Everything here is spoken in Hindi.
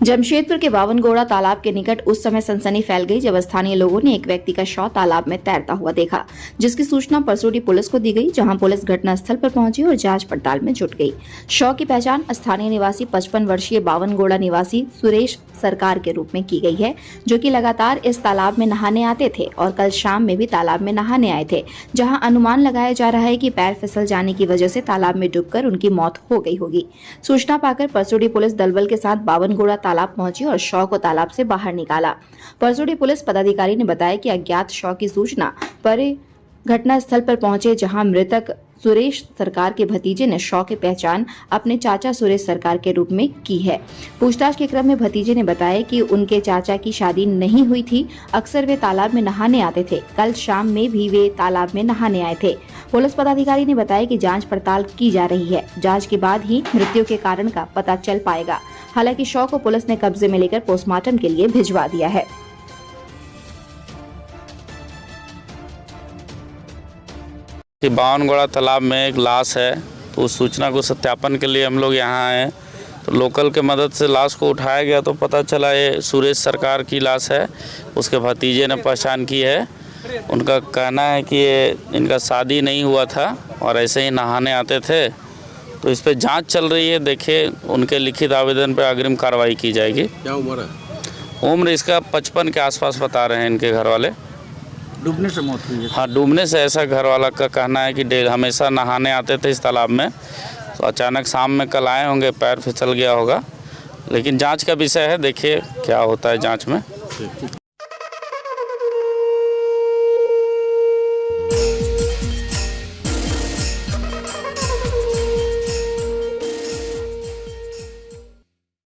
जमशेदपुर के बावनगोड़ा तालाब के निकट उस समय सनसनी फैल गई जब स्थानीय लोगों ने एक व्यक्ति का शव तालाब में तैरता हुआ देखा, जिसकी सूचना परसोडी पुलिस को दी गई, जहां पुलिस घटनास्थल पर पहुंची और जांच पड़ताल में जुट गई। शव की पहचान स्थानीय निवासी 55 वर्षीय बावनगोड़ा निवासी सुरेश सरकार के रूप में की गई है, जो कि लगातार इस तालाब में नहाने आते थे और कल शाम में भी तालाब में नहाने आए थे, जहां अनुमान लगाया जा रहा है कि पैर फिसल जाने की वजह से तालाब में डूबकर उनकी मौत हो गई होगी। सूचना पाकर परसोडी पुलिस दलबल के साथ बावनगोड़ा तालाब पहुंची और शव को तालाब से बाहर निकाला। परसोडी पुलिस पदाधिकारी ने बताया कि अज्ञात शव की सूचना पर घटनास्थल पर पहुंचे, जहां मृतक सुरेश सरकार के भतीजे ने शव की पहचान अपने चाचा सुरेश सरकार के रूप में की है। पूछताछ के क्रम में भतीजे ने बताया कि उनके चाचा की शादी नहीं हुई थी, अक्सर वे तालाब में नहाने आते थे। कल शाम में भी वे तालाब में नहाने आए थे। पुलिस पदाधिकारी ने बताया कि जांच पड़ताल की जा रही है। जांच के बाद ही मृत्यु के कारण का पता चल पाएगा। हालांकि शव को पुलिस ने कब्जे में लेकर पोस्टमार्टम के लिए भिजवा दिया है। कि बावनगोड़ा तालाब में एक लाश है, तो उस सूचना को सत्यापन के लिए हम लोग यहाँ आए। तो लोकल के मदद से लाश को उठाया गया तो पता चला ये सुरेश सरकार की लाश है। उसके भतीजे ने पहचान की है। उनका कहना है कि ये इनका शादी नहीं हुआ था और ऐसे ही नहाने आते थे। तो इस पर जांच चल रही है। देखिए, उनके लिखित आवेदन पर अग्रिम कार्रवाई की जाएगी। क्या उम्र है? उम्र इसका 55 के आसपास बता रहे हैं इनके घर वाले। डूबने से मौत हुई है? हाँ, डूबने से ऐसा घर वाला का कहना है कि हमेशा नहाने आते थे इस तालाब में, तो अचानक शाम में कल आए होंगे, पैर फिसल गया होगा। लेकिन जांच का विषय है, देखिए क्या होता है जांच में।